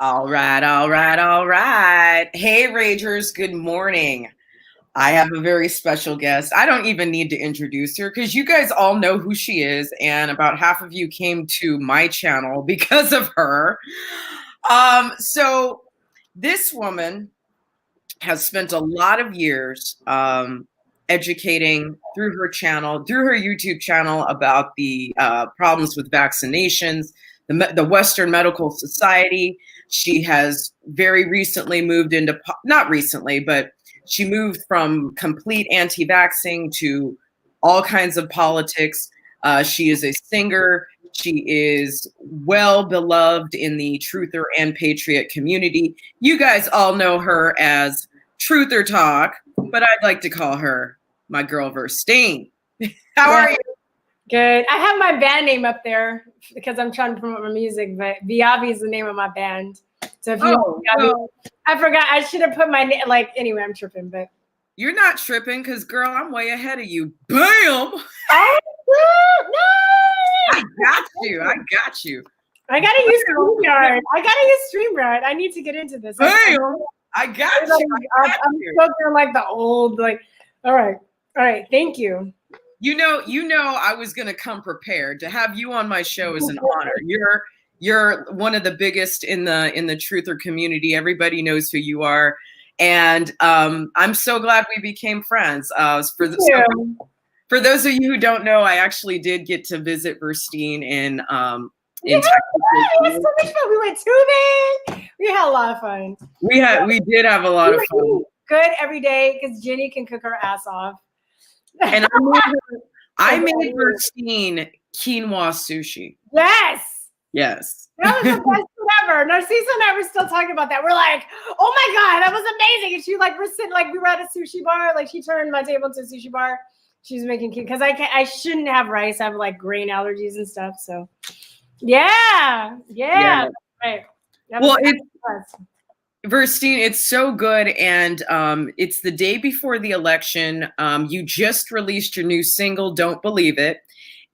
All right, all right, all right. Hey, Ragers, good morning. I have a very special guest. I don't even need to introduce her because you guys all know who she is, and about half of you came to my channel because of her. So this woman has spent a lot of years educating through her channel, through her YouTube channel, about the problems with vaccinations, the Western Medical Society. She has very recently moved into, not recently, but she moved from complete anti-vaxxing to all kinds of politics. She is a singer. She is well beloved in the truther and patriot community. You guys all know her as Truth or Talk, but I'd like to call her my girl Verstine. How are you? Good. I have my band name up there because I'm trying to promote my music, but Beavi is the name of my band. So if you know Beavi, I forgot. I should have put my name. Like, anyway, I'm tripping, but you're not tripping because, girl, I'm way ahead of you. Bam! Oh, no! I got you. I got you. I gotta use StreamYard. I need to get into this. Bam! I got you. I'm still doing like the old, like. All right. Thank you. You know, I was gonna come prepared. To have you on my show is an honor. You're one of the biggest in the truther community. Everybody knows who you are, and I'm so glad we became friends. For those of you who don't know, I actually did get to visit Verstine in Texas. We had so much fun. We went tubing. We had a lot of fun. We did have a lot of fun. Good every day because Jenny can cook her ass off. And I made Verstine quinoa sushi. Yes. That was the best thing ever. Narcissa and I were still talking about that. We're like, oh my God, that was amazing. And she we're sitting, we were at a sushi bar. Like, she turned my table into a sushi bar. She's making cute because I shouldn't have rice. I have like grain allergies and stuff. So yeah. Right. Well, Verstine, it's so good, and it's the day before the election. You just released your new single, Don't Believe It.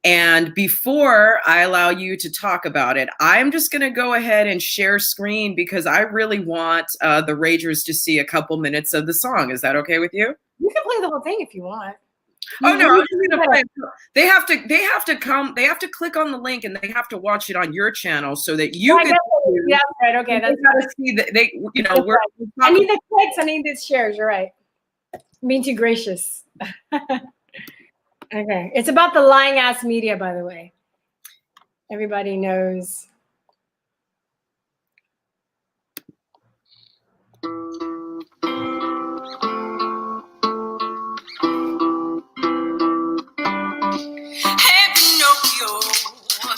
And before I allow you to talk about it, I'm just going to go ahead and share screen because I really want the Ragers to see a couple minutes of the song. Is that okay with you? You can play the whole thing if you want. Oh no, I'm just gonna play. They have to click on the link and they have to watch it on your channel so that you can. Yeah, right. Okay, that's gotta see that they, we're. I need the clicks. I need the shares. You're right. I'm being too gracious. Okay, it's about the lying ass media, by the way. Everybody knows.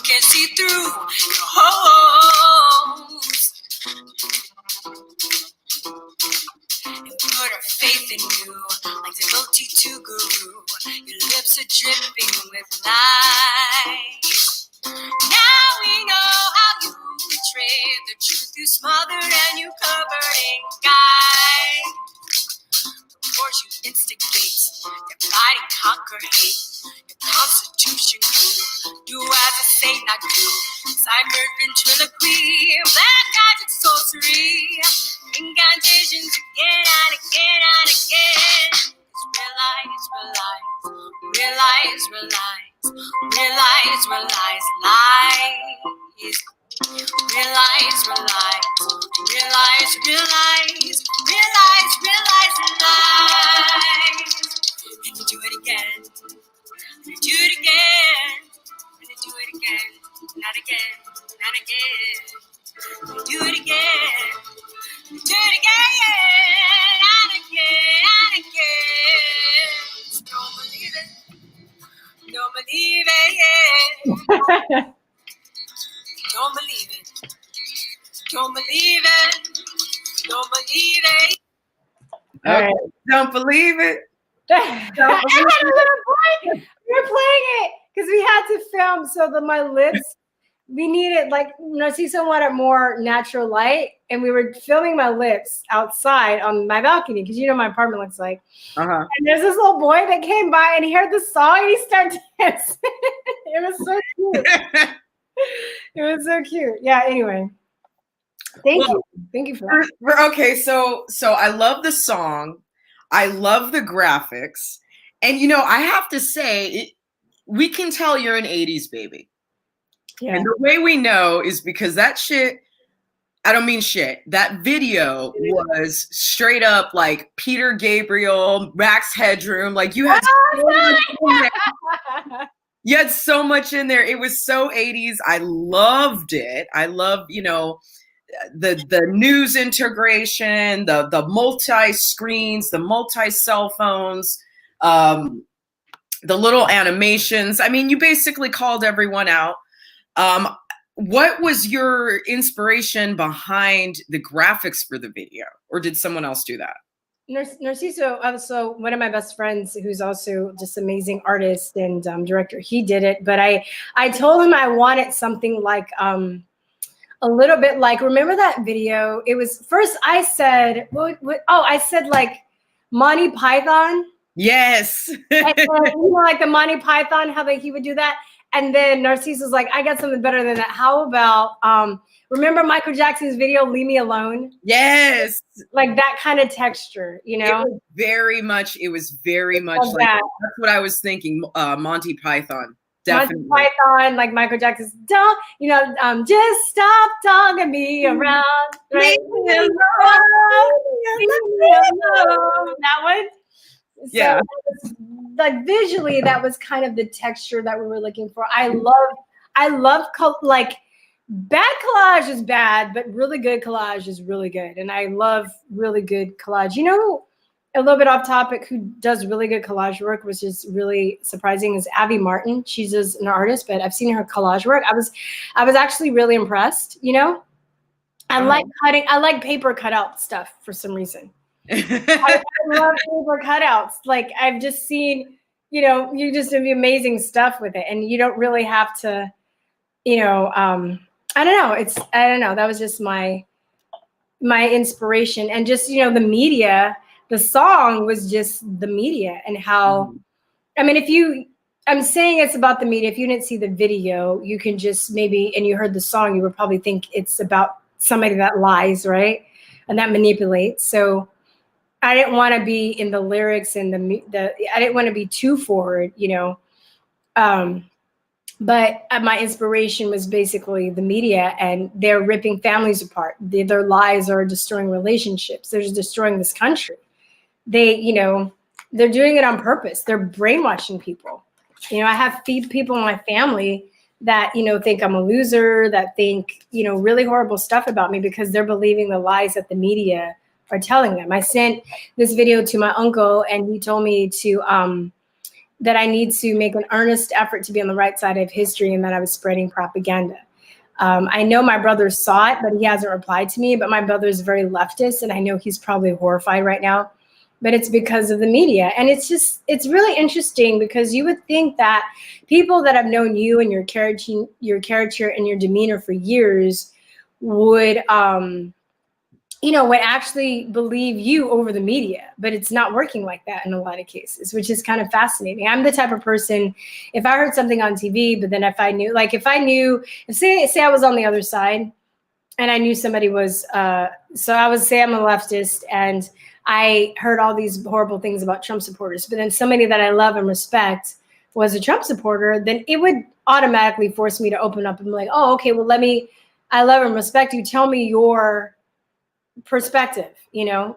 Can see through your holes and put our faith in you like devotee to guru. Your lips are dripping with lies. Now we know how you betrayed the truth. You smothered and you covered in guide. Of course you instigate, divide and conquer hate. Your constitution cool. Do as I say, not do. Cyber ventriloquy, black magic sorcery, incantations again and again and again. Realize, lies. And you do it again, and you do it again. Do it again, not again, not again. Do it again, do it again, and again, and again. Don't believe it, don't believe it. Don't believe it, don't believe it, don't believe it. Okay. Don't believe it. Don't believe it. We're playing it. Because we had to film so that my lips, we needed Narcissa wanted more natural light, and we were filming my lips outside on my balcony because my apartment looks like. And there's this little boy that came by and he heard the song and he started dancing. It was so cute. It was so cute. Yeah. Anyway. Thank Well, you. Thank you for that. okay, so I love the song. I love the graphics. And I have to say, we can tell you're an 80s baby. Yeah. And the way we know is because that shit, I don't mean shit. That video was straight up like Peter Gabriel, Max Headroom. Like you had you had so much in there. It was so 80s. I loved it. I loved, the news integration, the multi screens, the multi cell phones, the little animations. I mean, you basically called everyone out. What was your inspiration behind the graphics for the video, or did someone else do that? Narciso, also one of my best friends, who's also just amazing artist and director, he did it. But I told him I wanted something like a little bit like, remember that video? It was first I said, I said like Monty Python. Yes. And, like the Monty Python, how he would do that. And then Narciso was like, I got something better than that. How about, remember Michael Jackson's video, Leave Me Alone? Yes. Like that kind of texture, It was very much like that. That's what I was thinking. Monty Python. Definitely. Monty Python, like Michael Jackson's, don't, just stop dogging me around. Right? Leave me alone. That one. So yeah. Like visually, that was kind of the texture that we were looking for. I love like bad collage is bad, but really good collage is really good. And I love really good collage. A little bit off topic, who does really good collage work, which is really surprising, is Abby Martin. She's just an artist, but I've seen her collage work. I was actually really impressed. I like paper cutout stuff for some reason. I love paper cutouts. Like I've just seen, you just do amazing stuff with it, and you don't really have to, I don't know. That was just my inspiration, and just the media. The song was just the media and how. I mean, I'm saying it's about the media. If you didn't see the video, you can just maybe, and you heard the song, you would probably think it's about somebody that lies, right, and that manipulates. So I didn't want to be in the lyrics and I didn't want to be too forward, but my inspiration was basically the media, and they're ripping families apart. Their lies are destroying relationships. They're just destroying this country. They're doing it on purpose. They're brainwashing people. I have people in my family that, think I'm a loser, that think, really horrible stuff about me because they're believing the lies that the media are telling them. I sent this video to my uncle, and he told me to that I need to make an earnest effort to be on the right side of history, and that I was spreading propaganda. I know my brother saw it, but he hasn't replied to me. But my brother is very leftist, and I know he's probably horrified right now. But it's because of the media, and it's really interesting because you would think that people that have known you and your character and your demeanor for years would would actually believe you over the media, but it's not working like that in a lot of cases, which is kind of fascinating. I'm the type of person, if I heard something on TV, but then if say I was on the other side and I knew somebody was, so I would say I'm a leftist and I heard all these horrible things about Trump supporters, but then somebody that I love and respect was a Trump supporter, then it would automatically force me to open up and be like, oh, okay, well, I love and respect you. Tell me your perspective,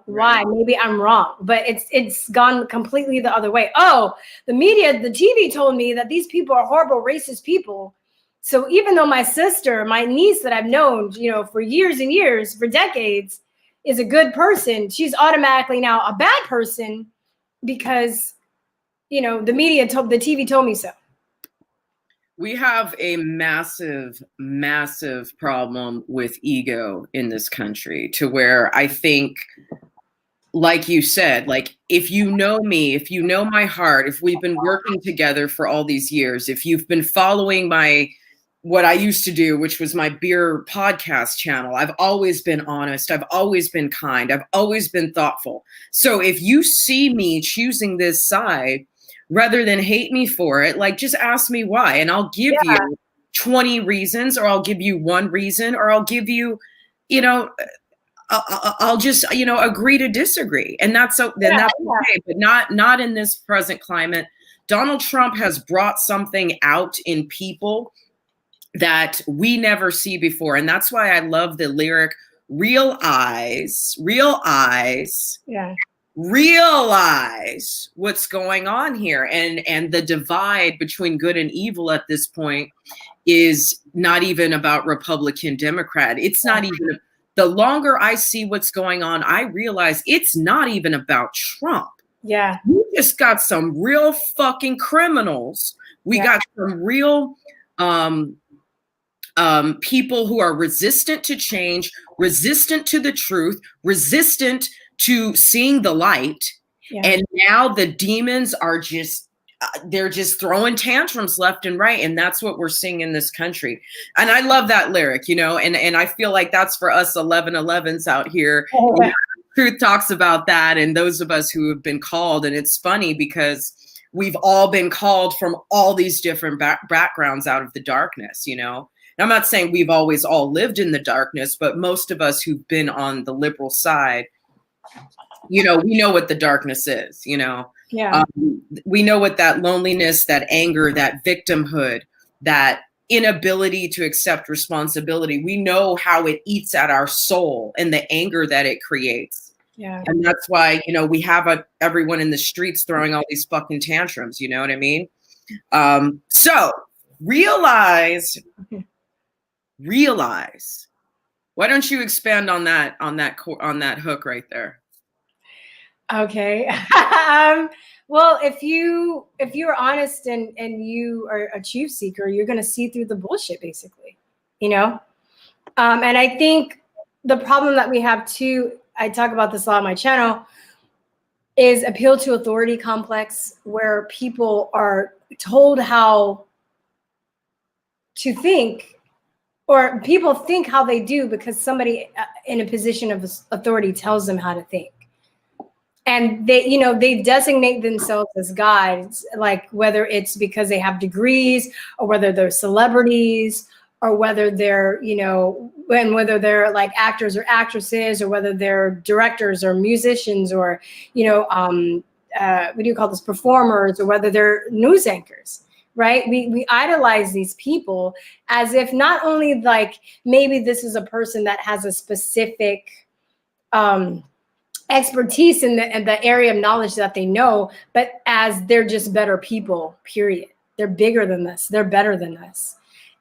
why maybe I'm wrong, but it's gone completely the other way. Oh, the media, the TV told me that these people are horrible racist people. So even though my sister, my niece that I've known, for years and years, for decades, is a good person, she's automatically now a bad person because, the TV told me so. We have a massive, massive problem with ego in this country, to where I think, like you said, like if you know me, if you know my heart, if we've been working together for all these years, if you've been following what I used to do, which was my beer podcast channel, I've always been honest. I've always been kind. I've always been thoughtful. So if you see me choosing this side, rather than hate me for it, like just ask me why, and I'll give you 20 reasons, or I'll give you one reason, or I'll give you you know, I'll just, you know, agree to disagree. And that's okay, but not in this present climate. Donald Trump has brought something out in people that we never see before. And that's why I love the lyric, realize, realize what's going on here. And the divide between good and evil at this point is not even about Republican, Democrat. It's not even, the longer I see what's going on, I realize it's not even about Trump. Yeah. We just got some real fucking criminals. We got some real people who are resistant to change, resistant to the truth, resistant to seeing the light. Yeah. And now the demons are just, they're just throwing tantrums left and right. And that's what we're seeing in this country. And I love that lyric, you know, and I feel like that's for us 1111s out here. Oh, yeah. Truth talks about that. And those of us who have been called, and it's funny because we've all been called from all these different backgrounds out of the darkness, you know. And I'm not saying we've always all lived in the darkness, but most of us who've been on the liberal side, you know, we know what the darkness is, you know. Yeah. We know what that loneliness, that anger, that victimhood, that inability to accept responsibility, we know how it eats at our soul and the anger that it creates. Yeah. And that's why, you know, we have everyone in the streets throwing all these fucking tantrums, you know what I mean? So realize. Why don't you expand on that hook right there? Okay. Well, if you're honest and you are a truth seeker, you're going to see through the bullshit, basically, you know? And I think the problem that we have too, I talk about this a lot on my channel, is appeal to authority complex, where people are told how to think, or people think how they do because somebody in a position of authority tells them how to think. And they, you know, they designate themselves as gods, like whether it's because they have degrees or whether they're celebrities or whether they're, you know, and whether they're like actors or actresses or whether they're directors or musicians or, you know, what do you call this, performers, or whether they're news anchors. Right? We idolize these people as if not only like maybe this is a person that has a specific expertise in the area of knowledge that they know, but as they're just better people, period. They're bigger than us. They're better than us.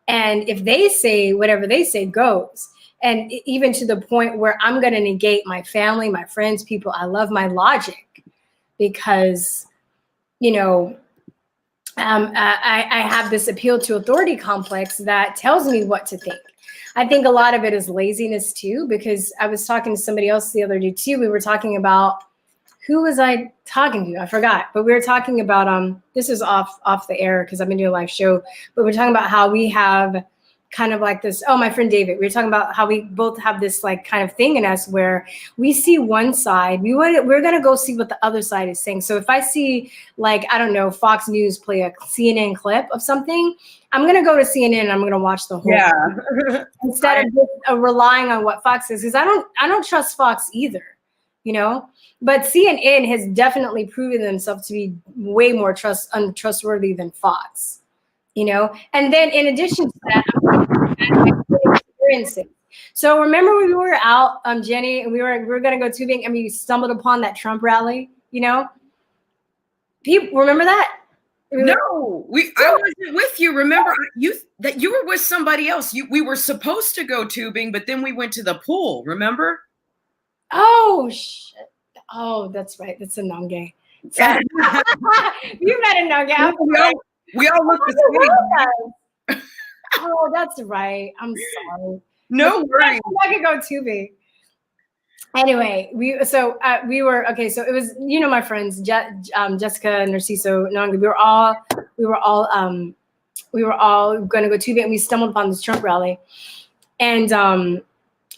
And if they say whatever they say goes, and even to the point where I'm going to negate my family, my friends, people I love, my logic, because, you know, I have this appeal to authority complex that tells me what to think. I think a lot of it is laziness too, because I was talking to somebody else the other day too. We were talking about, who was I talking to? I forgot, but we were talking about, this is off the air because I've been doing a live show, but we're talking about how we have kind of like this, my friend David, we were talking about how we both have this like kind of thing in us where we see one side, we're going to go see what the other side is saying. So if I see like, I don't know, Fox News play a CNN clip of something, I'm going to go to CNN and I'm going to watch the whole thing instead of just, relying on what Fox says. Because I don't trust Fox either, you know, but CNN has definitely proven themselves to be way more untrustworthy than Fox. You know, and then in addition to that, experiences. So remember when we were out, Jenny, and we were going to go tubing, and we stumbled upon that Trump rally. You know, people remember that? No, I wasn't with you. Remember, you were with somebody else. We were supposed to go tubing, but then we went to the pool. Remember? Oh shit! Oh, that's right. That's a Nonge. So, you met a Nonge. We all look the same. Oh, that's right. I'm sorry. No worries. I could go tubing. Anyway, we were okay. So it was, you know, my friends Jessica, Narciso, Nonga. We were all going to go tubing, and we stumbled upon this Trump rally. And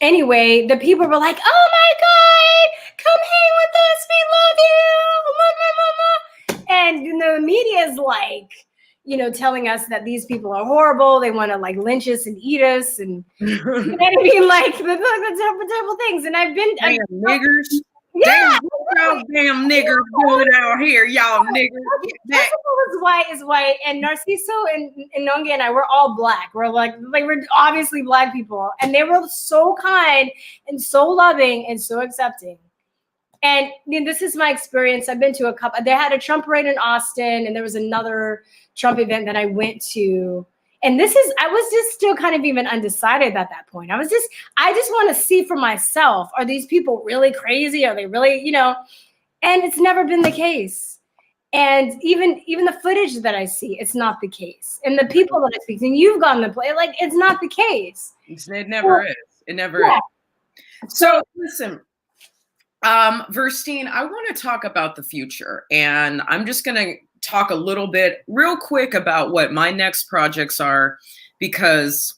anyway, the people were like, "Oh my God, come hang with us. We love you." And you know, the media is like, telling us that these people are horrible. They want to like lynch us and eat us, and you know what I mean, like the terrible things. And I've been niggers. Yeah, damn niggers doing out here, y'all niggers. Is white, and Narciso and Nonge and I, we're all black. We're like we're obviously black people, and they were so kind and so loving and so accepting. And this is my experience. I've been to a couple. They had a Trump parade in Austin, and there was another Trump event that I went to. And I was just still kind of even undecided at that point. I just want to see for myself, are these people really crazy? Are they really, and it's never been the case. And even the footage that I see, it's not the case. And the people that I speak to, and you've gone to play, like, it's not the case. It never is. It never is. So listen, Verstine, I want to talk about the future, and I'm just going to talk a little bit real quick about what my next projects are, because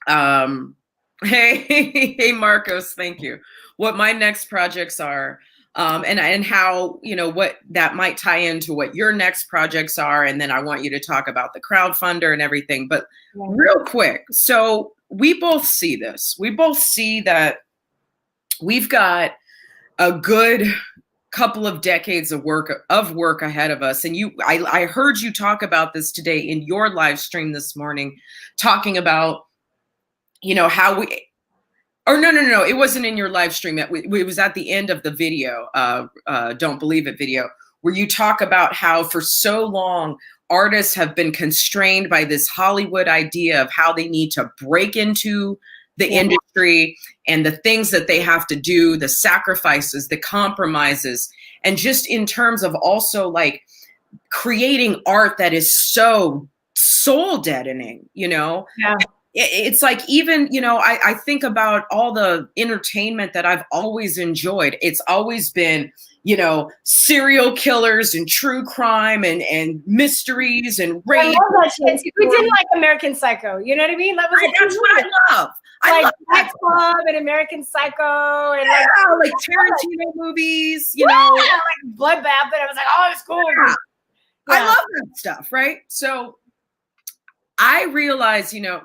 hey Marcos, thank you. What my next projects are, and how, what that might tie into what your next projects are, and then I want you to talk about the crowdfunder and everything. But real quick, so we both see this. We both see that we've got a good couple of decades of work ahead of us. And I heard you talk about this today in your live stream this morning, talking about, how no, it wasn't in your live stream. It was at the end of the video, Don't Believe It video, where you talk about how for so long artists have been constrained by this Hollywood idea of how they need to break into the industry and the things that they have to do, the sacrifices, the compromises, and just in terms of also like creating art that is so soul deadening, Yeah. It's like, even, I think about all the entertainment that I've always enjoyed. It's always been, serial killers and true crime and mysteries and rape. I love that shit. We didn't like American Psycho. You know what I mean? That's what I love. Like Black Club and American Psycho and like Tarantino movies, like Bloodbath. But I was like, oh, it's cool. Yeah. I love that stuff, right? So I realize, I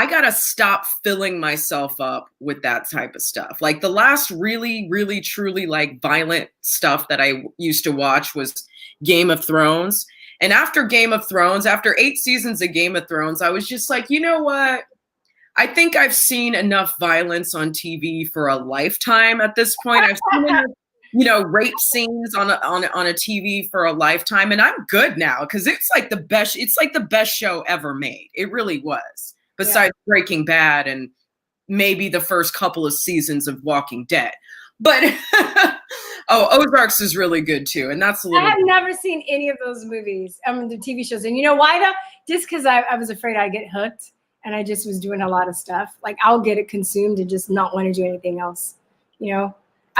gotta stop filling myself up with that type of stuff. Like the last really, really, truly like violent stuff that I used to watch was Game of Thrones. And after Game of Thrones, after 8 seasons of Game of Thrones, I was just like, you know what? I think I've seen enough violence on TV for a lifetime at this point. I've seen enough, rape scenes on a TV for a lifetime, and I'm good now because it's like the best show ever made. It really was. Besides Breaking Bad and maybe the first couple of seasons of Walking Dead. But Ozarks is really good too, and that's a little. I have never seen any of those movies. The TV shows, and you know why though? Just because I was afraid I'd get hooked, and I just was doing a lot of stuff. Like I'll get it consumed and just not want to do anything else. I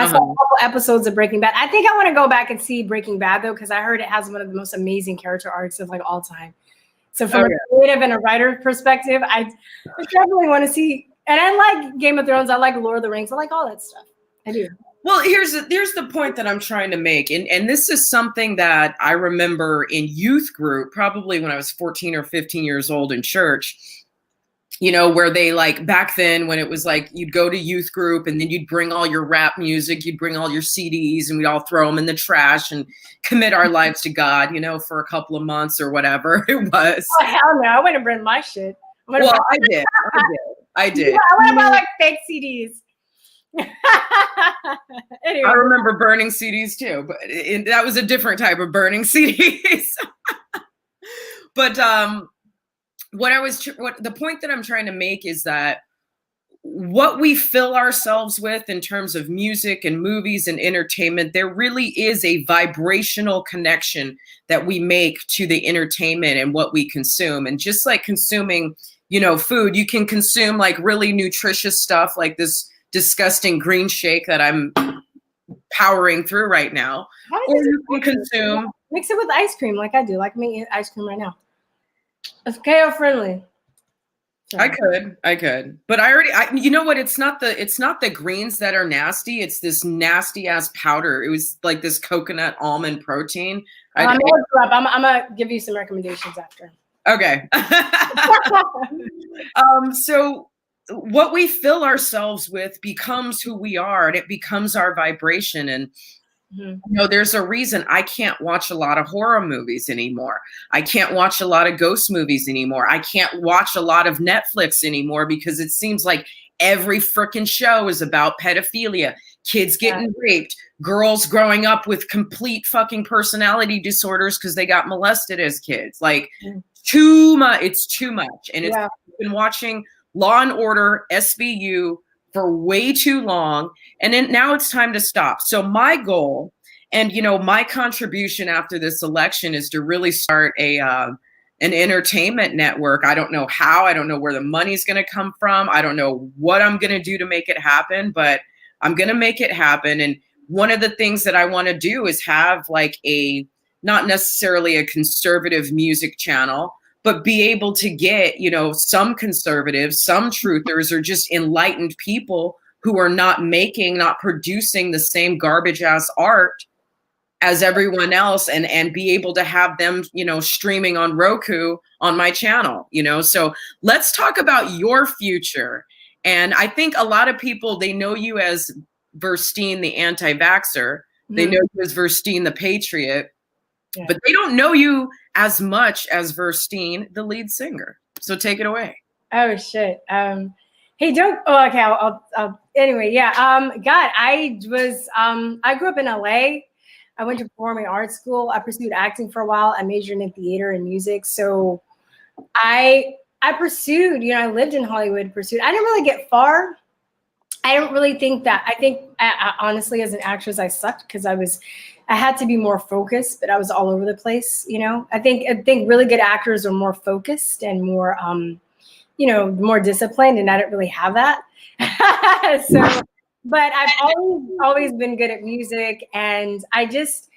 saw a couple episodes of Breaking Bad. I think I want to go back and see Breaking Bad though, because I heard it has one of the most amazing character arcs of like all time. So from a creative and a writer perspective, I definitely want to see. And I like Game of Thrones. I like Lord of the Rings. I like all that stuff. I do. Well, here's the point that I'm trying to make. And this is something that I remember in youth group, probably when I was 14 or 15 years old in church, where they like back then when it was like you'd go to youth group and then you'd bring all your rap music, you'd bring all your CDs, and we'd all throw them in the trash and commit our lives to God, for a couple of months or whatever it was. Oh, hell no. I wouldn't bring my shit. Well, I did. I did. Yeah, I want to buy like fake CDs. Anyway. I remember burning CDs too, but that was a different type of burning CDs. But the point that I'm trying to make is that what we fill ourselves with in terms of music and movies and entertainment, there really is a vibrational connection that we make to the entertainment and what we consume. And just like consuming, food, you can consume like really nutritious stuff like this disgusting green shake that I'm powering through right now. Or you can consume. Mix it with ice cream like I do. Like I'm eating ice cream right now. It's keto friendly. So. I could, but you know what? It's not the greens that are nasty. It's this nasty ass powder. It was like this coconut almond protein. I'm gonna give you some recommendations after. Okay. So what we fill ourselves with becomes who we are, and it becomes our vibration. And you know, there's a reason I can't watch a lot of horror movies anymore. I can't watch a lot of ghost movies anymore. I can't watch a lot of Netflix anymore because it seems like every freaking show is about pedophilia, kids getting raped, girls growing up with complete fucking personality disorders because they got molested as kids. Like too much. It's too much. And I've been watching Law and Order, SVU, for way too long, and then now it's time to stop. So my goal, and you know, my contribution after this election is to really start an entertainment network. I don't know how, I don't know where the money's going to come from. I don't know what I'm going to do to make it happen, but I'm going to make it happen. And one of the things that I want to do is have like not necessarily a conservative music channel, but be able to get, you know, some conservatives, some truthers, or just enlightened people who are not producing the same garbage ass art as everyone else, and be able to have them, you know, streaming on Roku on my channel, you know. So let's talk about your future. And I think a lot of people, they know you as Verstine, the anti-vaxxer. They know you as Verstine, the patriot. Yeah. But they don't know you as much as Verstine, the lead singer. So take it away. Oh shit. Hey, don't. Oh, okay. I'll anyway. Yeah. God, I grew up in LA. I went to performing arts school. I pursued acting for a while. I majored in theater and music. So I pursued. You know, I lived in Hollywood. I didn't really get far. I don't really think that. I think I honestly, as an actress, I sucked because I had to be more focused, but I was all over the place. You know, I think really good actors are more focused and more, you know, more disciplined, and I didn't really have that. So, but I've always been good at music, and I just,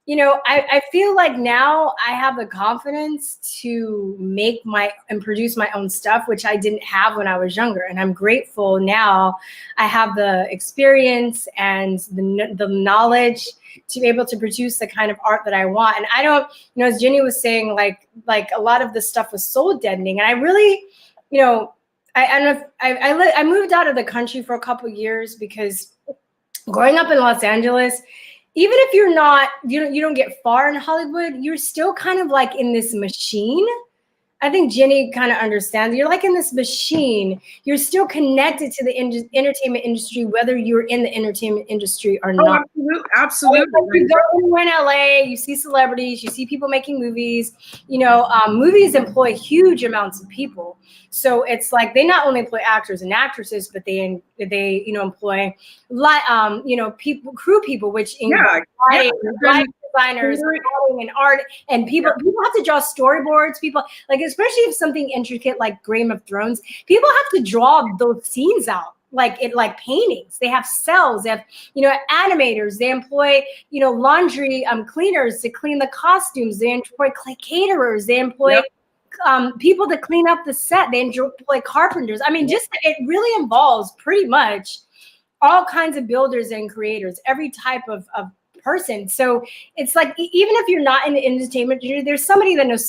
you know, I feel like now I have the confidence to make and produce my own stuff, which I didn't have when I was younger. And I'm grateful now I have the experience and the knowledge to be able to produce the kind of art that I want. And I don't, you know, as Jenny was saying, like a lot of this stuff was soul deadening. And I really, you know, I moved out of the country for a couple of years because growing up in Los Angeles, even if you're not, you don't get far in Hollywood, you're still kind of like in this machine. I think Jenny kind of understands. You're like in this machine. You're still connected to the entertainment industry, whether you're in the entertainment industry or not. Absolutely. You go in LA, you see celebrities, you see people making movies. You know, movies employ huge amounts of people. So it's like they not only employ actors and actresses, but they you know, employ you know, crew people, which include lighting designers and art, and people have to draw storyboards. People, like, especially if something intricate like Game of Thrones, people have to draw those scenes out like paintings. They have cells. They have, you know, animators. They employ, you know, laundry cleaners to clean the costumes. They employ caterers. They employ people to clean up the set. They employ carpenters. I mean, just it really involves pretty much all kinds of builders and creators, every type of person. So it's like, even if you're not in the entertainment industry, there's somebody that knows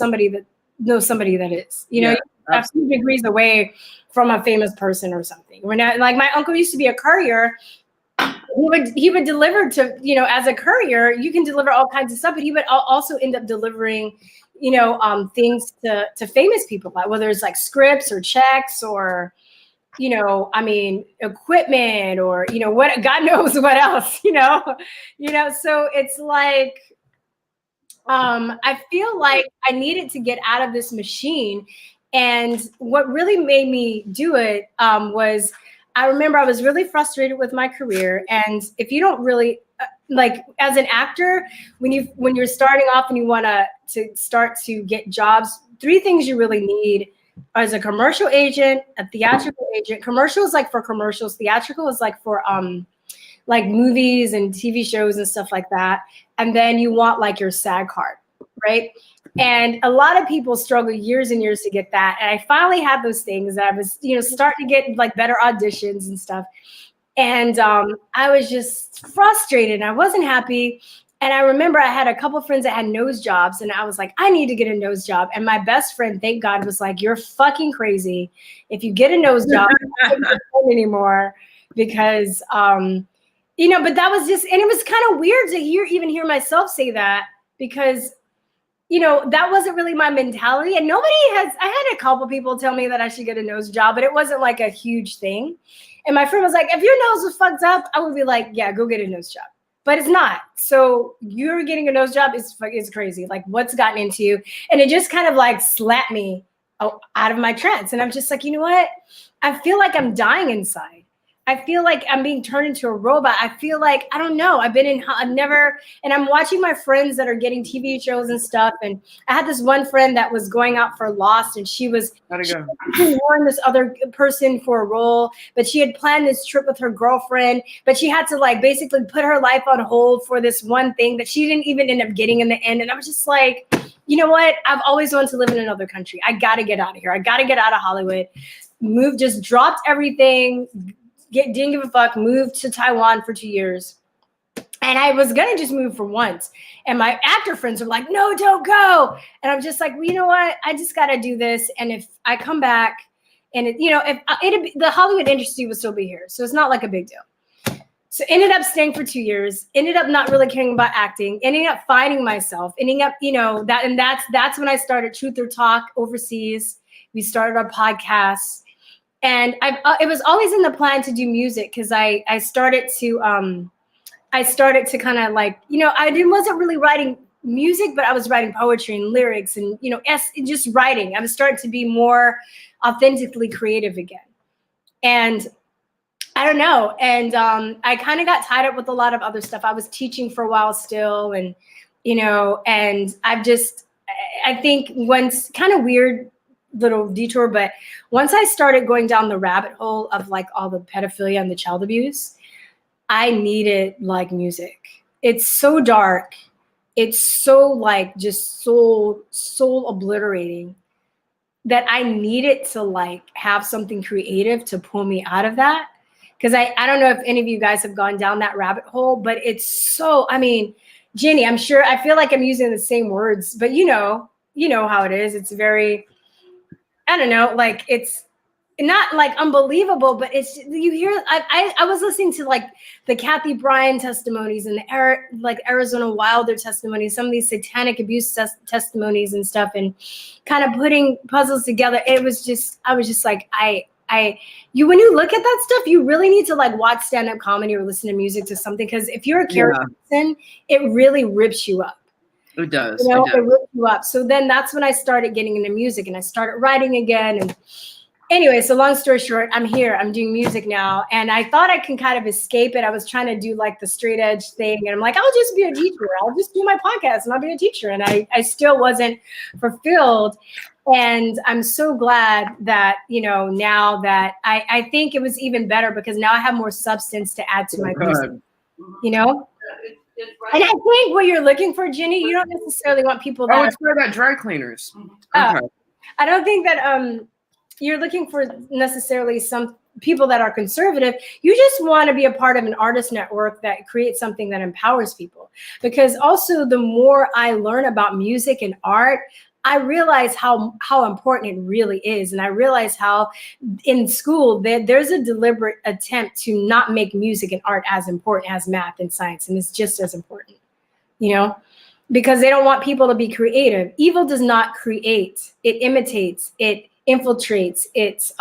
somebody that is, you know, a few degrees away from a famous person or something. Like my uncle used to be a courier. He would deliver to, you know, as a courier, you can deliver all kinds of stuff, but he would also end up delivering, you know, things to famous people, like whether it's like scripts or checks or, you know, I mean, equipment or, you know, what, God knows what else, you know, so it's like, I feel like I needed to get out of this machine. And what really made me do it was, I remember I was really frustrated with my career. And if you don't really, like as an actor, when you're starting off and you want to start to get jobs, 3 things you really need as a commercial agent, a theatrical agent. Commercial is like for commercials. Theatrical is like for like movies and TV shows and stuff like that. And then you want like your SAG card, right? And a lot of people struggle years and years to get that. And I finally had those things. I was, starting to get like better auditions and stuff. And I was just frustrated. I wasn't happy. And I remember I had a couple of friends that had nose jobs, and I was like, I need to get a nose job. And my best friend, thank God, was like, you're fucking crazy. If you get a nose job, I don't home anymore, because, but that was just, and it was kind of weird to even hear myself say that, because, that wasn't really my mentality. And I had a couple people tell me that I should get a nose job, but it wasn't like a huge thing. And my friend was like, if your nose was fucked up, I would be like, yeah, go get a nose job. But it's not. So you're getting a nose job is crazy. Like, what's gotten into you? And it just kind of like slapped me out of my trance. And I'm just like, you know what? I feel like I'm dying inside. I feel like I'm being turned into a robot. I feel like, I don't know. and I'm watching my friends that are getting TV shows and stuff. And I had this one friend that was going out for Lost, and she was warning this other person for a role, but she had planned this trip with her girlfriend, but she had to like basically put her life on hold for this one thing that she didn't even end up getting in the end. And I was just like, you know what? I've always wanted to live in another country. I got to get out of here. I got to get out of Hollywood. Just dropped everything. Didn't give a fuck, moved to Taiwan for 2 years. And I was going to just move for once. And my actor friends were like, no, don't go. And I'm just like, well, you know what? I just got to do this. And if I come back and, the Hollywood industry will still be here. So it's not like a big deal. So ended up staying for 2 years, ended up not really caring about acting, ending up finding myself, that's when I started Truth or Talk overseas. We started our podcast. And it was always in the plan to do music, because I started to kind of like, I wasn't really writing music, but I was writing poetry and lyrics and, just writing. I was starting to be more authentically creative again. And I don't know. And I kind of got tied up with a lot of other stuff. I was teaching for a while still. And, and I think once, kind of weird little detour, but once I started going down the rabbit hole of like all the pedophilia and the child abuse, I needed like music. It's so dark. It's so like just soul obliterating that I needed to like have something creative to pull me out of that. Because I don't know if any of you guys have gone down that rabbit hole, but it's so, Jenny, I feel like I'm using the same words, but you know how it is. It's very, I don't know, like it's not like unbelievable, but it's, you hear, I was listening to like the Kathy Bryan testimonies and the Arizona Wilder testimonies, some of these satanic abuse testimonies and stuff, and kind of putting puzzles together. I was just like, when you look at that stuff, you really need to like watch stand-up comedy or listen to music to something. Because if you're a character person, it really rips you up. It does. It rips you up. So then that's when I started getting into music, and I started writing again. And anyway, so long story short, I'm here. I'm doing music now. And I thought I can kind of escape it. I was trying to do like the straight edge thing. And I'm like, I'll just be a teacher. I'll just do my podcast and I'll be a teacher. And I still wasn't fulfilled. And I'm so glad that, now that I think it was even better, because now I have more substance to add to my music, And I think what you're looking for, Jenny, you don't necessarily want people that it's for that dry cleaners. I don't think that you're looking for necessarily some people that are conservative. You just want to be a part of an artist network that creates something that empowers people. Because also, the more I learn about music and art, I realize how important it really is. And I realize how in school there's a deliberate attempt to not make music and art as important as math and science. And it's just as important, because they don't want people to be creative. Evil does not create. It imitates. It infiltrates. It's,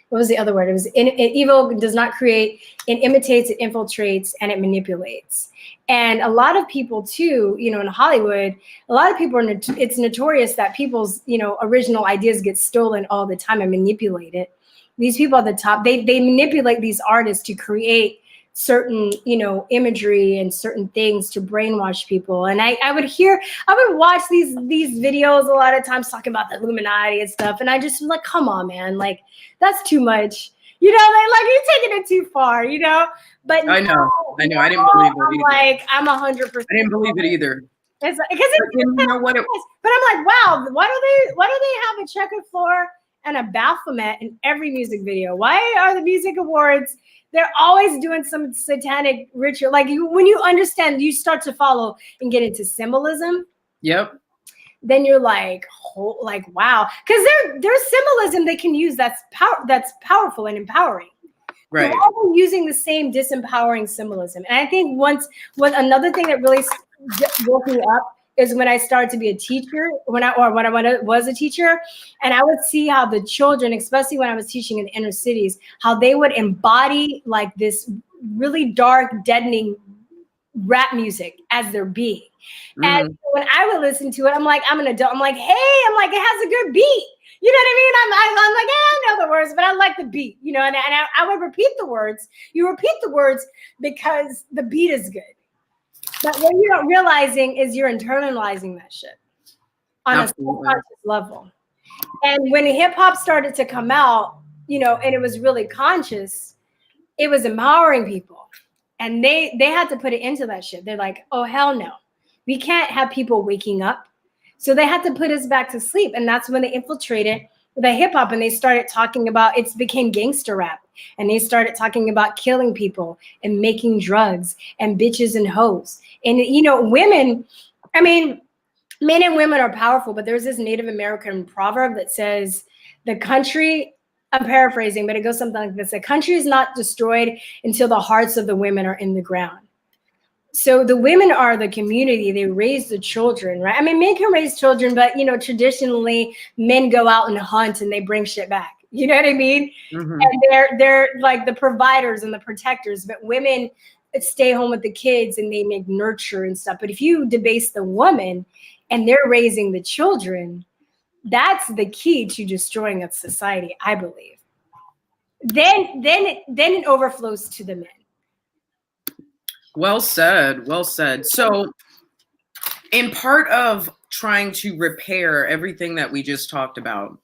what was the other word? It was evil does not create. It imitates, it infiltrates, and it manipulates. And a lot of people too, in Hollywood, a lot of people it's notorious that people's, original ideas get stolen all the time and manipulated. These people at the top, they manipulate these artists to create certain, imagery and certain things to brainwash people. And I would watch these videos a lot of times talking about the Illuminati and stuff. And I just like, come on, man, like that's too much. Like you're taking it too far, But I know. I didn't believe it either. Like I'm 100%. I didn't believe it either. It's like, because it's, you know what it, but I'm like, wow, why do they have a checkered floor and a Baphomet in every music video? Why are the music awards, they're always doing some satanic ritual? Like when you understand, you start to follow and get into symbolism. Yep. Then you're like, oh, like, wow. Because there's symbolism they can use that's powerful and empowering. Right. They're all using the same disempowering symbolism. And I think another thing that really woke me up is when I started to be a teacher, when I was a teacher, and I would see how the children, especially when I was teaching in the inner cities, how they would embody like this really dark, deadening rap music as their being. And when I would listen to it, I'm like, I'm an adult. I'm like, hey, I'm like, it has a good beat. You know what I mean? I'm like, I know the words, but I like the beat, you know, and I would repeat the words. You repeat the words because the beat is good. But what you're not realizing is you're internalizing that shit on a subconscious level. And when hip hop started to come out, you know, and it was really conscious, it was empowering people. And they had to put it into that shit. They're like, oh, hell no. We can't have people waking up. So they had to put us back to sleep. And that's when they infiltrated the hip hop and they started talking about, it became gangster rap. And they started talking about killing people and making drugs and bitches and hoes. And, you know, women, I mean, men and women are powerful, but there's this Native American proverb that says the country, I'm paraphrasing, but it goes something like this: the country is not destroyed until the hearts of the women are in the ground. So the women are the community. They raise the children, right? I mean, men can raise children, but, you know, traditionally men go out and hunt and they bring shit back. You know what I mean? And they're like the providers and the protectors, but women stay home with the kids and they make nurture and stuff. But if you debase the woman and they're raising the children, that's the key to destroying a society, I believe. Then it overflows to the men. Well said. Well said. So in part of trying to repair everything that we just talked about,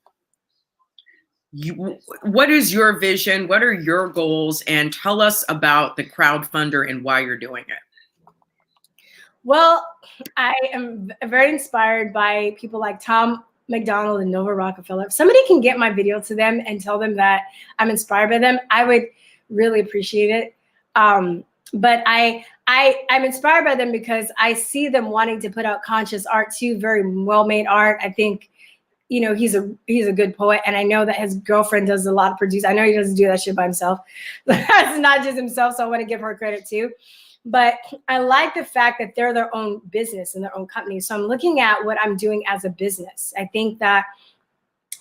what is your vision? What are your goals? And tell us about the crowdfunder and why you're doing it. Well, I am very inspired by people like Tom McDonald and Nova Rockefeller. If somebody can get my video to them and tell them that I'm inspired by them, I would really appreciate it. But I'm inspired by them because I see them wanting to put out conscious art too, very well-made art. I think, you know, he's a good poet, and I know that his girlfriend does a lot of producing. I know he doesn't do that shit by himself. That's not just himself, so I want to give her credit too. But I like the fact that they're their own business and their own company. So I'm looking at what I'm doing as a business. I think that,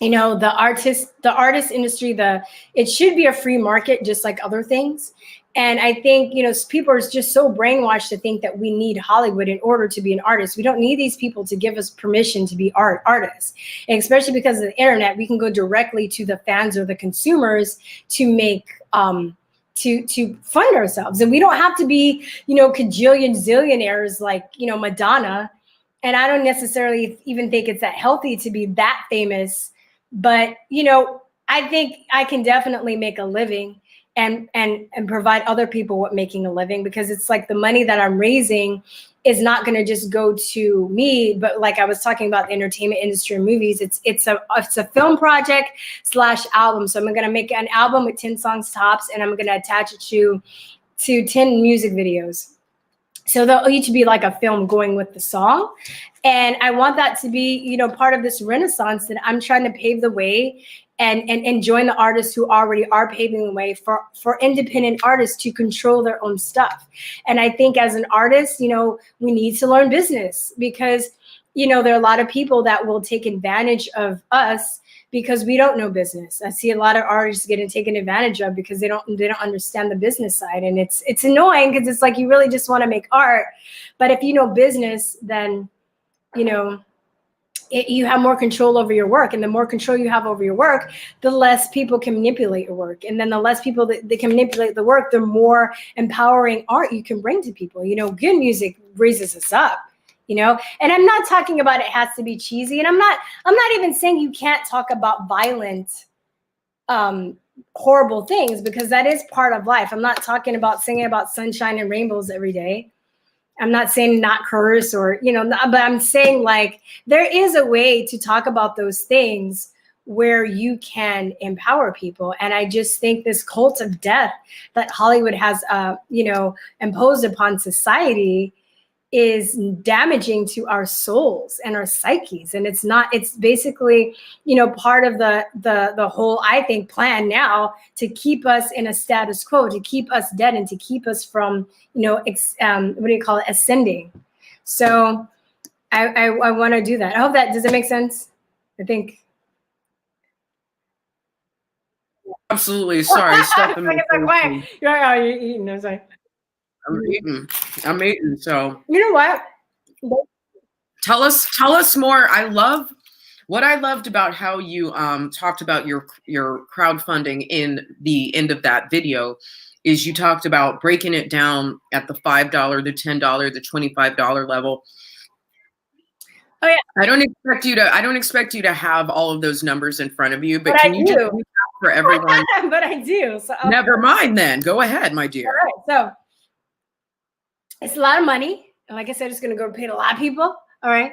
you know, the artist industry, it should be a free market, just like other things. And I think, you know, people are just so brainwashed to think that we need Hollywood in order to be an artist. We don't need these people to give us permission to be artists. And especially because of the internet, we can go directly to the fans or the consumers to make, to fund ourselves. And we don't have to be, you know, cajillion zillionaires like, you know, Madonna. And I don't necessarily even think it's that healthy to be that famous. But, you know, I think I can definitely make a living and provide other people with making a living, because it's like the money that I'm raising is not going to just go to me, but like I was talking about the entertainment industry and movies, it's a film project / album. So I'm going to make an album with 10 songs tops, and I'm going to attach it to 10 music videos. So they'll each be like a film going with the song. And I want that to be, you know, part of this renaissance that I'm trying to pave the way and join the artists who already are paving the way for independent artists to control their own stuff. And I think as an artist, you know, we need to learn business, because, you know, there are a lot of people that will take advantage of us because we don't know business. I see a lot of artists getting taken advantage of because they don't understand the business side. And it's annoying, because it's like you really just want to make art. But if you know business, then, you know, you have more control over your work. And the more control you have over your work, the less people can manipulate your work. And then the less people that they can manipulate the work, the more empowering art you can bring to people. You know, good music raises us up, you know. And I'm not talking about it has to be cheesy. And I'm not even saying you can't talk about violent, horrible things, because that is part of life. I'm not talking about singing about sunshine and rainbows every day. I'm not saying not curse or, but I'm saying like there is a way to talk about those things where you can empower people. And I just think this cult of death that Hollywood has, imposed upon society is damaging to our souls and our psyches. And it's basically, part of the whole, I think, plan now to keep us in a status quo, to keep us dead and to keep us from, ascending. So I want to do that. I hope does it make sense? I think. Absolutely. Sorry, Stephanie. You're eating. I'm sorry. I'm eating. So you know what? Tell us more. What I loved about how you talked about your crowdfunding in the end of that video is you talked about breaking it down at the $5, the $10, the $25 level. Oh yeah. I don't expect you to have all of those numbers in front of you, but can you just recap for everyone? But I do. So never mind then. Go ahead, my dear. All right. So it's a lot of money. And like I said, it's going to go pay a lot of people. All right.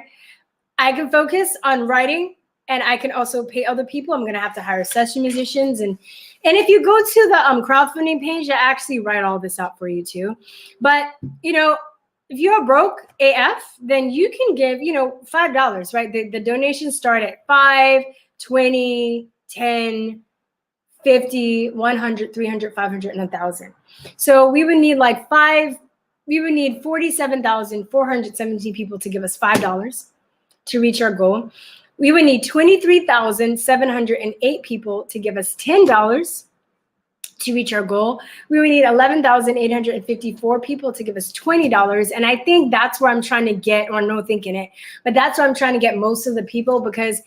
I can focus on writing and I can also pay other people. I'm going to have to hire session musicians. And if you go to the crowdfunding page, I actually write all this out for you too. But, if you're broke AF, then you can give, $5, right? The donations start at 5, 20, 10, 50, 100, 300, 500, and 1,000. So we would need 47,417 people to give us $5 to reach our goal. We would need 23,708 people to give us $10 to reach our goal. We would need 11,854 people to give us $20. And I think that's where I'm trying to get, or no thinking it, but that's where I'm trying to get most of the people, because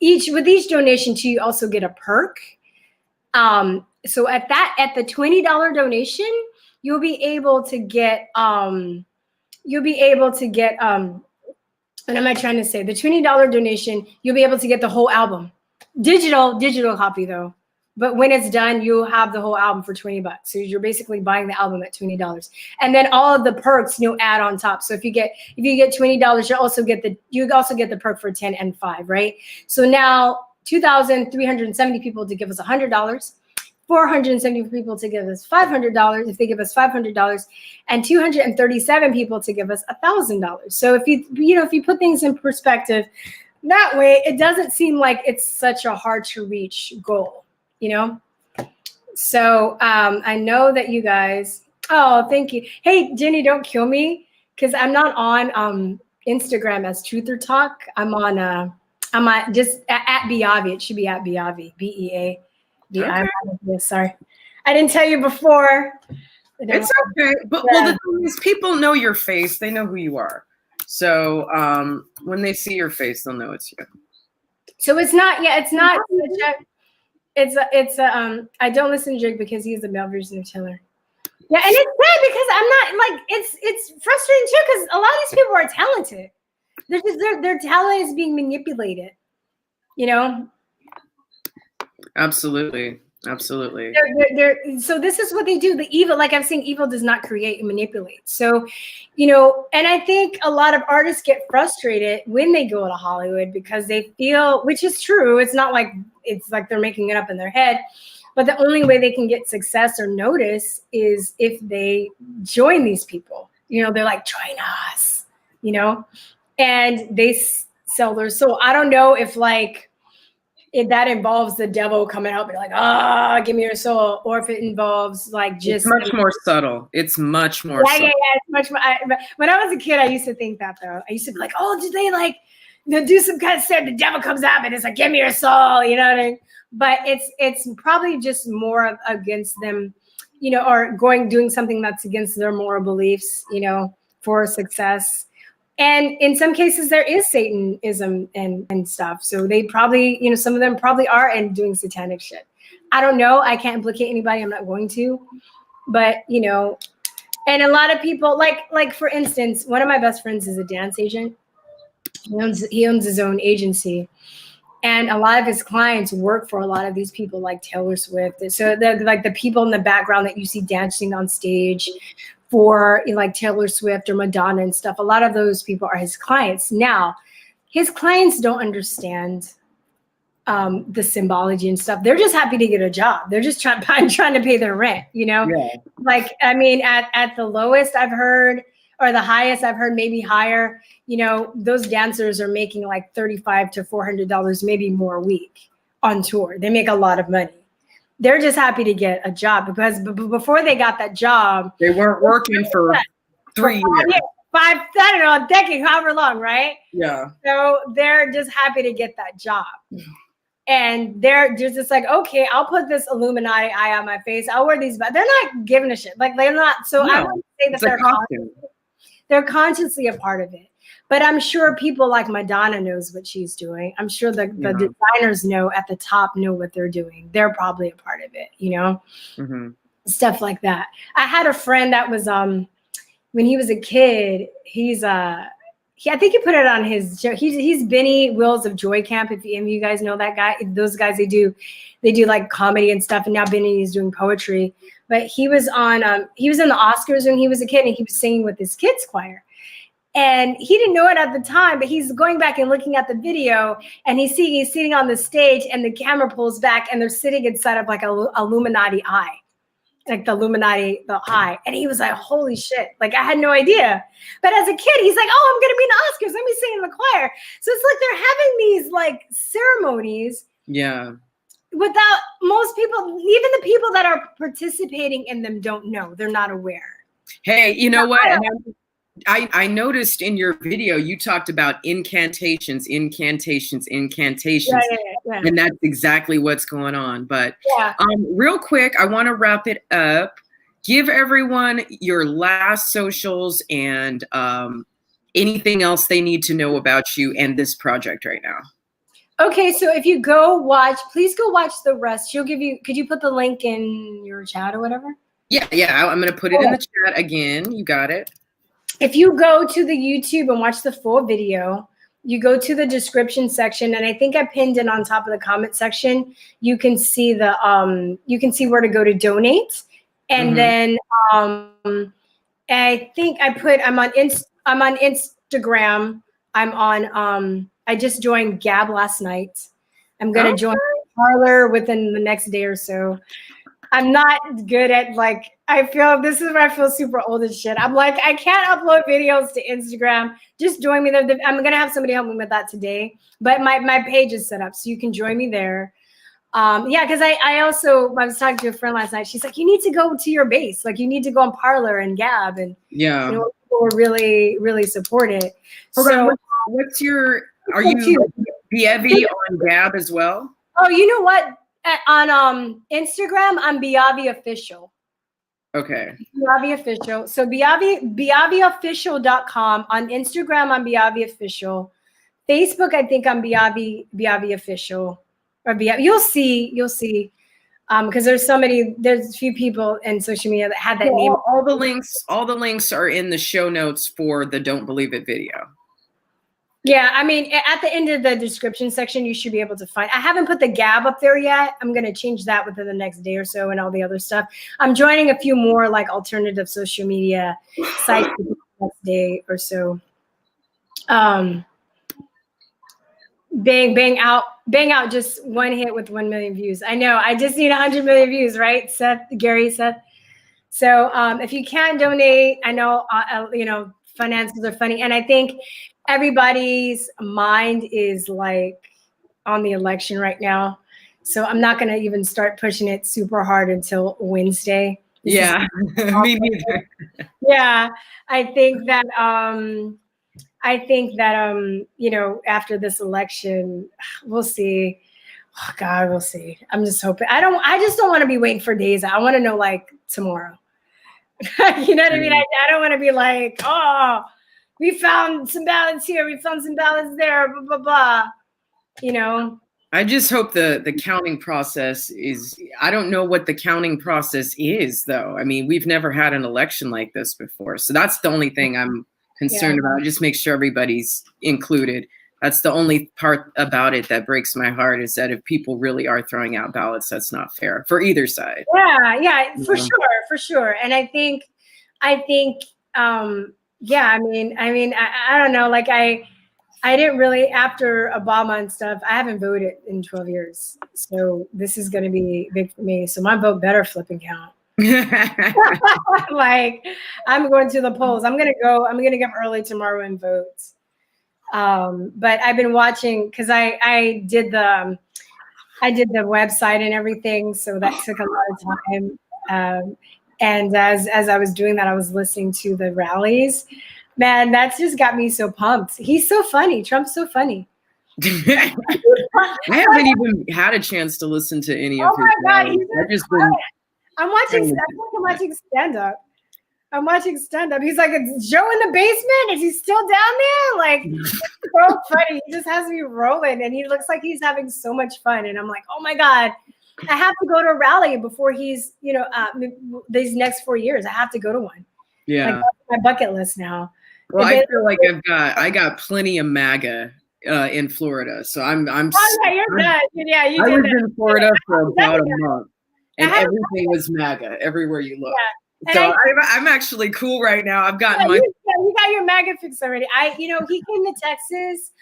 with each donation too, you also get a perk. So at the $20 donation, you'll be able to get, what am I trying to say? The $20 donation, you'll be able to get the whole album. Digital copy though. But when it's done, you'll have the whole album for $20. So you're basically buying the album at $20. And then all of the perks add on top. So if you get $20, you also get the perk for 10 and 5, right? So now 2,370 people to give us $100. 470 people to give us $500 if they give us $500, and 237 people to give us $1,000. So if you put things in perspective that way, it doesn't seem like it's such a hard to reach goal, So I know that you guys. Oh, thank you. Hey, Jenny, don't kill me, because I'm not on Instagram as Truth or Talk. I'm on just at Beavi. It should be at Beavi. BEA. Okay. Sorry, I didn't tell you before. It's okay, but the thing is, people know your face. They know who you are. So when they see your face, they'll know it's you. So it's not. Yeah, it's not. I don't listen to Jake because he's the male version of Taylor. Yeah, and it's sad because I'm not it's frustrating too, because a lot of these people are talented. They're just their talent is being manipulated. Absolutely. So this is what they do. The evil, like I'm saying, evil does not create and manipulate. So, and I think a lot of artists get frustrated when they go to Hollywood because they feel, which is true. It's not like they're making it up in their head, but the only way they can get success or notice is if they join these people. They're like, join us, and they sell their soul. I don't know if if that involves the devil coming out and like, give me your soul, or if it involves just. It's much more subtle. It's much more subtle. Yeah, it's much more. When I was a kid, I used to think that though. I used to be like, oh, did they do some kind of stuff? The devil comes out and it's like, give me your soul, you know what I mean? But it's probably just more against them, or doing something that's against their moral beliefs, for success. And in some cases, there is Satanism and stuff. So they probably, some of them probably are and doing satanic shit. I don't know. I can't implicate anybody. I'm not going to. But, and a lot of people, like for instance, one of my best friends is a dance agent. He owns his own agency. And a lot of his clients work for a lot of these people like Taylor Swift. So the people in the background that you see dancing on stage for like Taylor Swift or Madonna and stuff. A lot of those people are his clients. Now, his clients don't understand the symbology and stuff. They're just happy to get a job. They're just trying to pay their rent, you know? Yeah. Like, I mean, at the lowest I've heard, or the highest I've heard, maybe higher, you know, those dancers are making like $35 to $400, maybe more a week on tour. They make a lot of money. They're just happy to get a job because before they got that job, they weren't working for 3 years. I don't know, a decade, however long, right? Yeah. So they're just happy to get that job. And they're just like, okay, I'll put this Illuminati eye on my face. I'll wear these, but they're not giving a shit. Like, they're not. So I wouldn't say that they're consciously a part of it. But I'm sure people like Madonna knows what she's doing. I'm sure the designers know at the top know what they're doing. They're probably a part of it, you know? Mm-hmm. Stuff like that. I had a friend that was, when he was a kid, I think he put it on his, he's Benny Wills of Joy Camp. If any of you guys know that guy, those guys, they do like comedy and stuff. And now Benny is doing poetry, but he was he was in the Oscars when he was a kid and he was singing with his kids choir. And he didn't know it at the time, but he's going back and looking at the video and he's sitting on the stage and the camera pulls back and they're sitting inside of like a Illuminati eye. Like the Illuminati, the eye. And he was like, holy shit. Like, I had no idea. But as a kid, he's like, oh, I'm going to be in the Oscars. Let me sing in the choir. So it's like they're having these like ceremonies. Yeah. Without most people, even the people that are participating in them don't know. They're not aware. Hey, you know what? I noticed in your video, you talked about incantations. Yeah. And that's exactly what's going on. But real quick, I want to wrap it up. Give everyone your last socials and anything else they need to know about you and this project right now. Okay, so if you please go watch the rest. Could you put the link in your chat or whatever? Yeah, I'm going to put it in the chat again. You got it. If you go to the YouTube and watch the full video, you go to the description section, and I think I pinned it on top of the comment section. You can see where to go to donate, and then I think I'm on Instagram. I just joined Gab last night. I'm gonna join Parlor within the next day or so. I'm not good at this is where I feel super old as shit. I'm like, I can't upload videos to Instagram. Just join me there. I'm going to have somebody help me with that today. But my page is set up, so you can join me there. Because I was talking to a friend last night. She's like, you need to go to your base. Like, you need to go on Parlor and Gab. And, people will really, really support it. So are you Beavi on Gab as well? Oh, you know what? On Instagram, I'm Beavi Official. Okay. Beavi Official. So BeaviOfficial.com. On Instagram, I'm Beavi Official. Facebook, I think I'm Beavi Official. Or Beavi. You'll see. Because there's a few people in social media that have that name. All the links are in the show notes for the Don't Believe It video. Yeah, I mean, at the end of the description section, you should be able to find. I haven't put the Gab up there yet. I'm going to change that within the next day or so and all the other stuff. I'm joining a few more like alternative social media sites the next day or so. Bang out, just one hit with 1 million views. I know, I just need 100 million views, right, Seth? So if you can donate, I know, finances are funny. And I think everybody's mind is like on the election right now. So I'm not going to even start pushing it super hard until Wednesday. Yeah, me neither. Yeah, I think that, after this election, we'll see. Oh God, we'll see. I'm just hoping. I just don't want to be waiting for days. I want to know like tomorrow. You know what I mean? I don't want to be like, oh, we found some ballots here, we found some ballots there, blah, blah, blah. I just hope the counting process is, I don't know what the counting process is, though. I mean, we've never had an election like this before. So that's the only thing I'm concerned about. Just make sure everybody's included. That's the only part about it that breaks my heart, is that if people really are throwing out ballots, that's not fair for either side. Yeah, for sure. And I think I think, yeah, I mean, I don't know. Like I didn't really, after Obama and stuff, I haven't voted in 12 years. So this is going to be big for me. So my vote better flip and count. Like I'm going to the polls. I'm going to get up early tomorrow and vote. But I've been watching because I did the website and everything. So that took a lot of time. And as I was doing that, I was listening to the rallies. Man, that's just got me so pumped. He's so funny. Trump's so funny. I haven't even had a chance to listen to any of his rallies. I've just been. I'm watching stand-up. I'm watching stand-up. He's like, is Joe in the basement? Is he still down there? Like, it's so funny. He just has me rolling, and he looks like he's having so much fun. And I'm like, oh my God, I have to go to a rally before he's, these next 4 years. I have to go to one. Yeah, like, that's my bucket list now. Well, I feel like I got plenty of MAGA in Florida, so I'm. Oh yeah, you're good. Yeah, you I did was that. in Florida for about a month, and everything was MAGA everywhere you look. Yeah. So I'm actually cool right now. I've gotten you got your MAGA fix already. He came to Texas,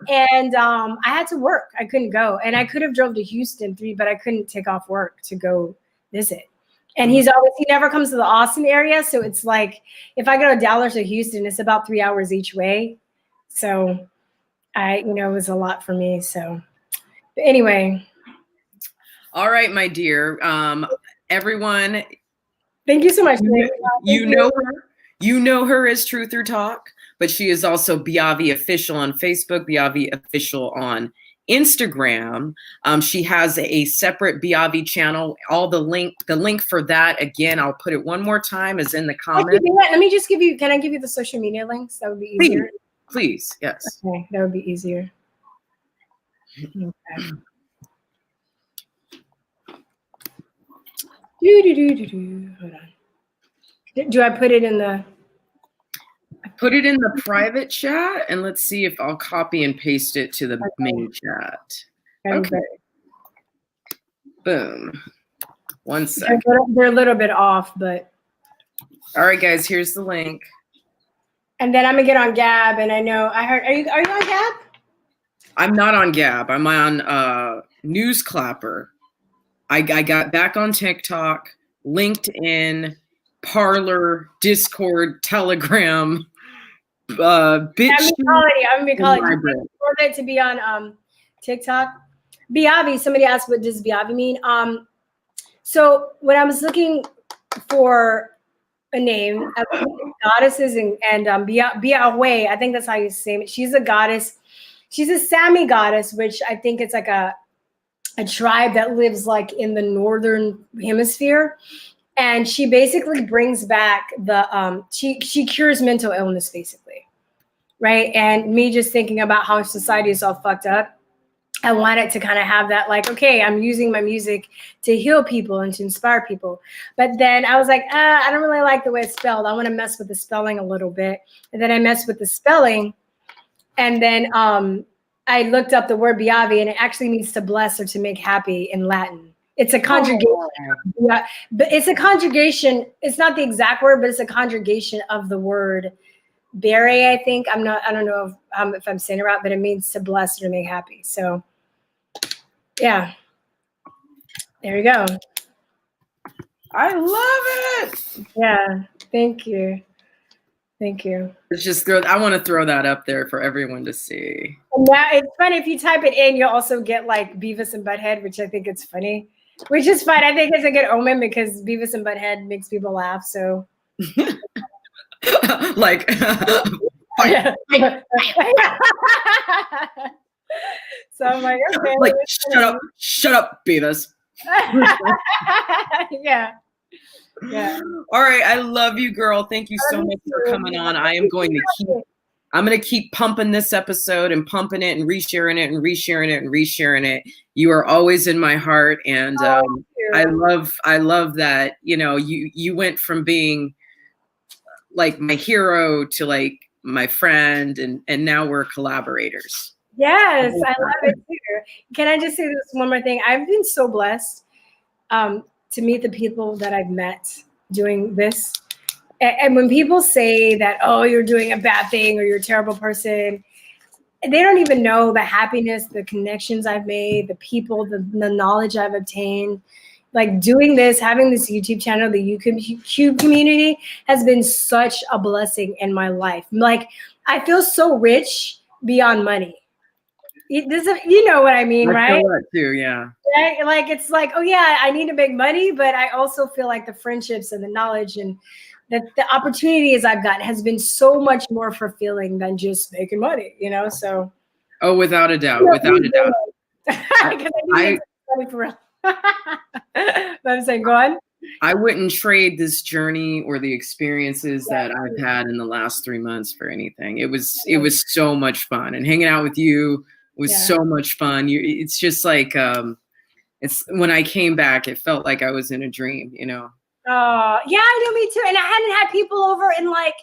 and I had to work. I couldn't go, and I could have drove to Houston but I couldn't take off work to go visit. And he never comes to the Austin area, so it's like if I go to Dallas or Houston, it's about 3 hours each way. So it was a lot for me. So but anyway. All right, my dear. Everyone. Thank you so much. You know her as Truth or Talk, but she is also Beavi Official on Facebook, Beavi Official on Instagram. She has a separate Beavi channel. The link for that, again, I'll put it one more time, is in the comments. Let me just can I give you the social media links? That would be easier. Please, yes. Okay, that would be easier. Okay. Hold on. Do I put it in the? I put it in the private chat, and let's see if I'll copy and paste it to the main chat. Okay. Boom. 1 second. They're a little bit off, but. All right, guys. Here's the link. And then I'm gonna get on Gab, and I heard. Are you on Gab? I'm not on Gab. I'm on News Clapper. I got back on TikTok, LinkedIn, Parler, Discord, Telegram, bitch. I'm gonna be calling you to be on TikTok. Beavi. Somebody asked, what does Beavi mean? So when I was looking for a name, goddesses and Beavi, I think that's how you say it. She's a goddess. She's a Sami goddess, which I think it's like a tribe that lives like in the northern hemisphere, and she basically brings back the she cures mental illness, basically, right? And me just thinking about how society is all fucked up, I wanted to kind of have that, like, okay, I'm using my music to heal people and to inspire people. But then I was like, I don't really like the way it's spelled. I want to mess with the spelling a little bit. And then I messed with the spelling, and then I looked up the word Beavi, and it actually means to bless or to make happy in Latin. It's a conjugation. Yeah, but it's a conjugation. It's not the exact word, but it's a conjugation of the word bere, I think. I don't know if I'm saying it right, but it means to bless or to make happy. So yeah, there you go. I love it. Yeah, thank you. Thank you. It's just I want to throw that up there for everyone to see. Yeah, it's funny if you type it in, you'll also get like Beavis and Butthead, which I think is funny, which is fine. I think it's a good omen because Beavis and Butthead makes people laugh. So, like, so I'm like, okay, like, shut up, Beavis. Yeah. Yeah. All right. I love you, girl. Thank you so much for coming on. I'm going to keep pumping this episode and pumping it and resharing it and resharing it and resharing it. You are always in my heart. And I love that, you went from being like my hero to like my friend, and now we're collaborators. Yes. I love it too. Can I just say this one more thing? I've been so blessed to meet the people that I've met doing this. And when people say that, oh, you're doing a bad thing or you're a terrible person, they don't even know the happiness, the connections I've made, the people, the knowledge I've obtained. Like doing this, having this YouTube channel, the YouTube community has been such a blessing in my life. Like, I feel so rich beyond money. You know what I mean, right? I feel that too, yeah. Right? Like, it's like, oh yeah, I need to make money, but I also feel like the friendships and the knowledge and the opportunities I've gotten has been so much more fulfilling than just making money, you know? So. Oh, without a doubt, without a doubt. Because I need money for real. But I'm saying, go on. I wouldn't trade this journey or the experiences that I've had in the last 3 months for anything. It was so much fun, and hanging out with you was so much fun. It's just like it's when I came back, it felt like I was in a dream, you know. Oh, yeah, I know, me too. And I hadn't had people over in like,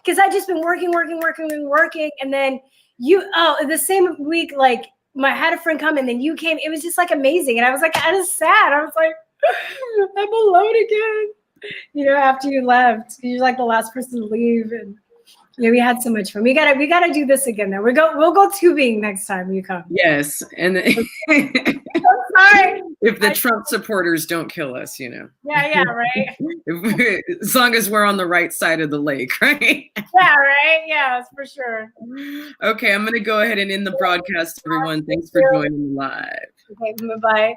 because I just been working, and then the same week, like I had a friend come and then you came. It was just like amazing, and I was like kind of sad. I was like, I'm alone again, you know, after you left. You're like the last person to leave, and yeah, we had so much fun. We gotta do this again. Then we'll go tubing next time you come. Yes, and I'm sorry if the Trump supporters don't kill us, you know. Yeah, right. As long as we're on the right side of the lake, right? Yeah, right. Yeah, for sure. Okay, I'm gonna go ahead and end the broadcast, everyone. Thanks for joining live. Okay, bye-bye.